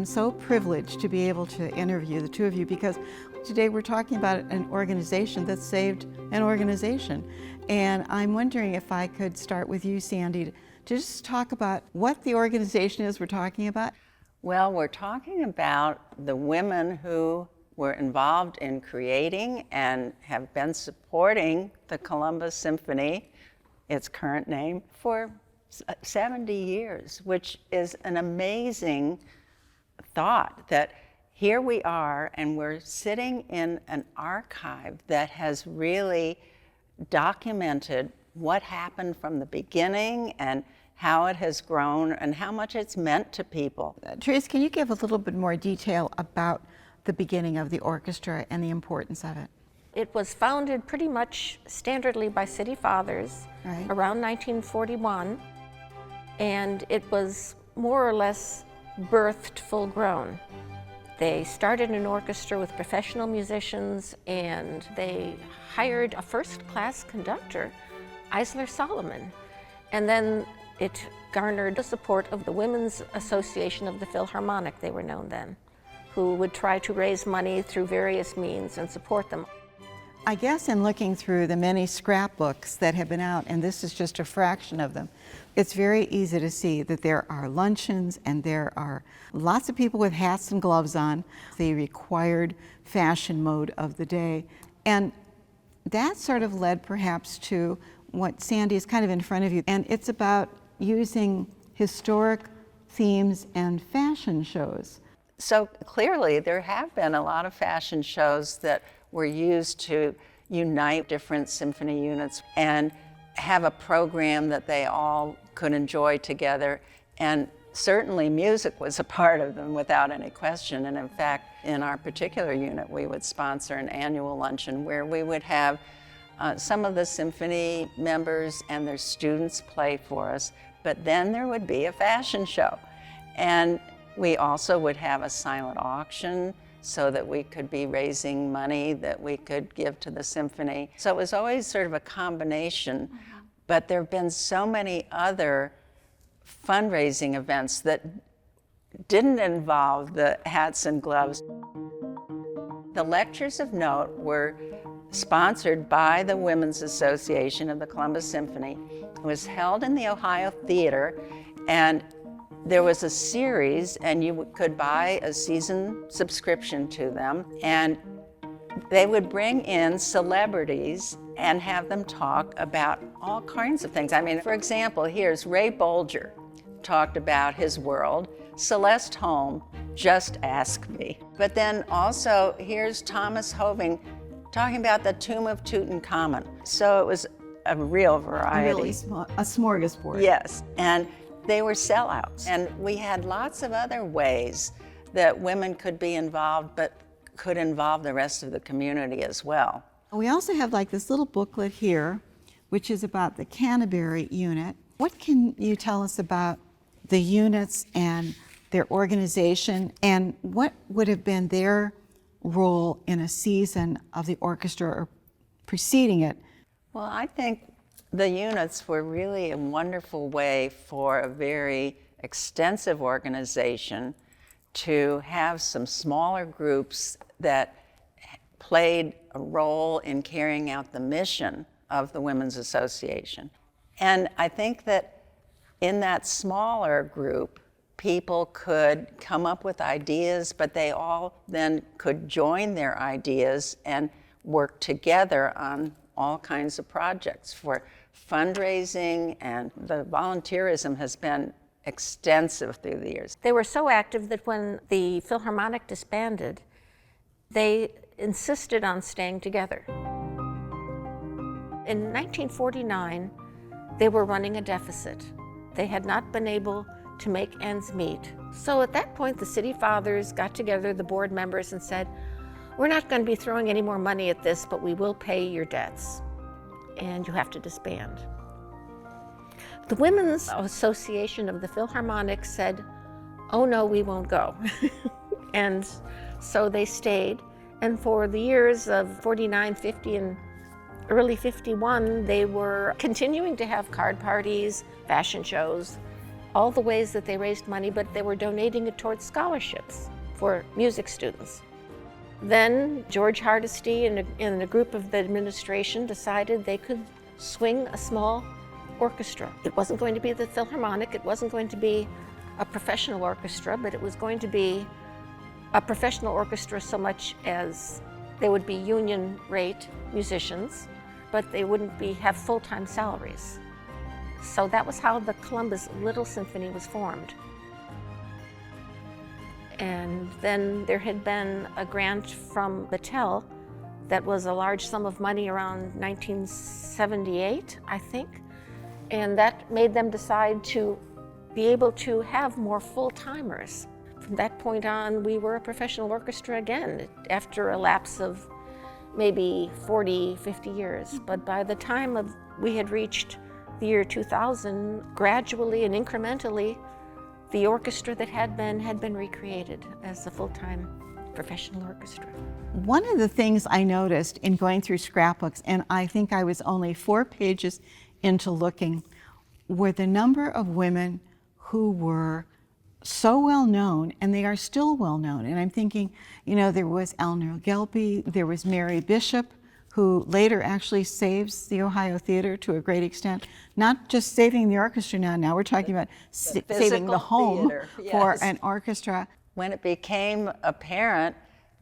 am so privileged to be able to interview the two of you because today we're talking about an organization that saved an organization. And I'm wondering if I could start with you, Sandy, to just talk about what the organization is we're talking about. Well, we're talking about the women who were involved in creating and have been supporting the Columbus Symphony, its current name, for 70 years, which is an amazing thought that here we are and we're sitting in an archive that has really documented what happened from the beginning and how it has grown and how much it's meant to people. Therese, can you give a little bit more detail about the beginning of the orchestra and the importance of it? It was founded pretty much standardly by city fathers around 1941, and it was more or less birthed full grown. They started an orchestra with professional musicians, and they hired a first-class conductor, Eisler Solomon, and then it garnered the support of the Women's Association of the Philharmonic, they were known then, who would try to raise money through various means and support them. I guess in looking through the many scrapbooks that have been out, and this is just a fraction of them, it's very easy to see that there are luncheons and there are lots of people with hats and gloves on, the required fashion mode of the day. And that sort of led perhaps to what Sandy is kind of in front of you, and it's about using historic themes and fashion shows. So clearly there have been a lot of fashion shows that were used to unite different symphony units and have a program that they all could enjoy together. And certainly music was a part of them without any question. And in fact, in our particular unit, we would sponsor an annual luncheon where we would have some of the symphony members and their students play for us, but then there would be a fashion show. And we also would have a silent auction so that we could be raising money that we could give to the symphony. So it was always sort of a combination, but there have been so many other fundraising events that didn't involve the hats and gloves. The lectures of note were sponsored by the Women's Association of the Columbus Symphony. It was held in the Ohio Theater, and there was a series, and you could buy a season subscription to them, and they would bring in celebrities and have them talk about all kinds of things. I mean, for example, here's Ray Bolger talked about his world. Celeste Holm, Just Ask Me. But then also here's Thomas Hoving talking about the tomb of Tutankhamun. So it was a real variety. Really a smorgasbord. Yes, and they were sellouts. And we had lots of other ways that women could be involved, but could involve the rest of the community as well. We also have like this little booklet here, which is about the Canterbury unit. What can you tell us about the units and their organization, and what would have been their role in a season of the orchestra or preceding it? Well, I think the units were really a wonderful way for a very extensive organization to have some smaller groups that played a role in carrying out the mission of the Women's Association. And I think that in that smaller group, people could come up with ideas, but they all then could join their ideas and work together on all kinds of projects for fundraising, and the volunteerism has been extensive through the years. They were so active that when the Philharmonic disbanded, they insisted on staying together. In 1949, they were running a deficit. They had not been able to make ends meet. So at that point, the city fathers got together, the board members, and said, we're not going to be throwing any more money at this, but we will pay your debts, and you have to disband. The Women's Association of the Philharmonic said, oh no, we won't go. And so they stayed, and for the years of 49, 50, and early 51, they were continuing to have card parties, fashion shows, all the ways that they raised money, but they were donating it towards scholarships for music students. Then George Hardesty and a group of the administration decided they could swing a small orchestra. It wasn't going to be the Philharmonic, it wasn't going to be a professional orchestra, but it was going to be a professional orchestra so much as they would be union rate musicians, but they wouldn't have full-time salaries. So that was how the Columbus Little Symphony was formed. And then there had been a grant from Battelle that was a large sum of money around 1978, I think, and that made them decide to be able to have more full-timers. From that point on, we were a professional orchestra again, after a lapse of maybe 40, 50 years. But by the time we had reached the year 2000, gradually and incrementally, the orchestra that had been recreated as a full-time professional orchestra. One of the things I noticed in going through scrapbooks, and I think I was only 4 pages into looking, were the number of women who were so well known, and they are still well known. And I'm thinking, you know, there was Eleanor Gelby, there was Mary Bishop, who later actually saves the Ohio Theater to a great extent. Not just saving the orchestra now we're talking about saving the home for an orchestra. When it became apparent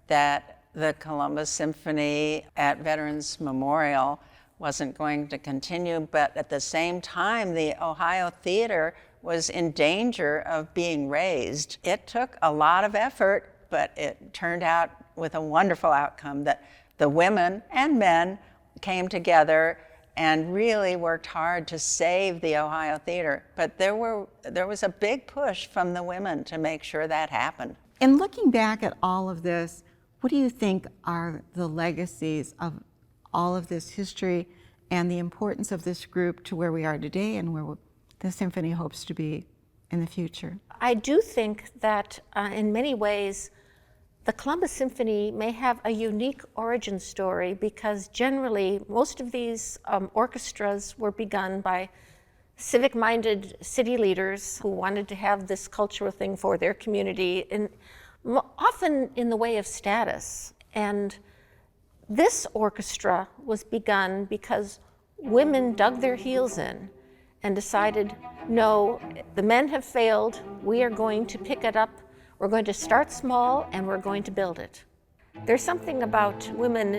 that the Columbus Symphony at Veterans Memorial wasn't going to continue, but at the same time the Ohio Theater was in danger of being razed, it took a lot of effort, but it turned out with a wonderful outcome that the women and men came together and really worked hard to save the Ohio Theater. But there was a big push from the women to make sure that happened. And looking back at all of this, what do you think are the legacies of all of this history and the importance of this group to where we are today and where the symphony hopes to be in the future? I do think that in many ways, the Columbus Symphony may have a unique origin story because generally most of these orchestras were begun by civic-minded city leaders who wanted to have this cultural thing for their community, and often in the way of status. And this orchestra was begun because women dug their heels in and decided, no, the men have failed, we are going to pick it up. We're going to start small and we're going to build it. There's something about women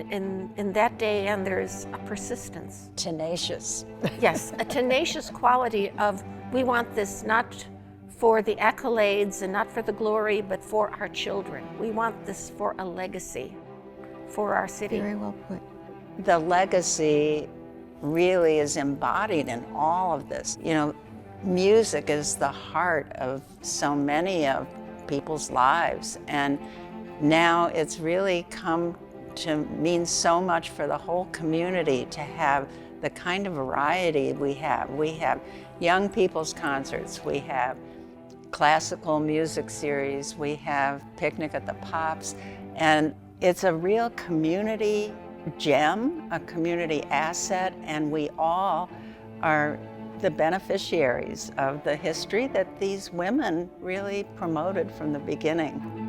in that day, and there's a persistence. Tenacious. Yes, a tenacious quality of, we want this not for the accolades and not for the glory, but for our children. We want this for a legacy for our city. Very well put. The legacy really is embodied in all of this. You know, music is the heart of so many of people's lives, and now it's really come to mean so much for the whole community to have the kind of variety we have. We have young people's concerts, we have classical music series, we have Picnic at the Pops, and it's a real community gem, a community asset, and we all are the beneficiaries of the history that these women really promoted from the beginning.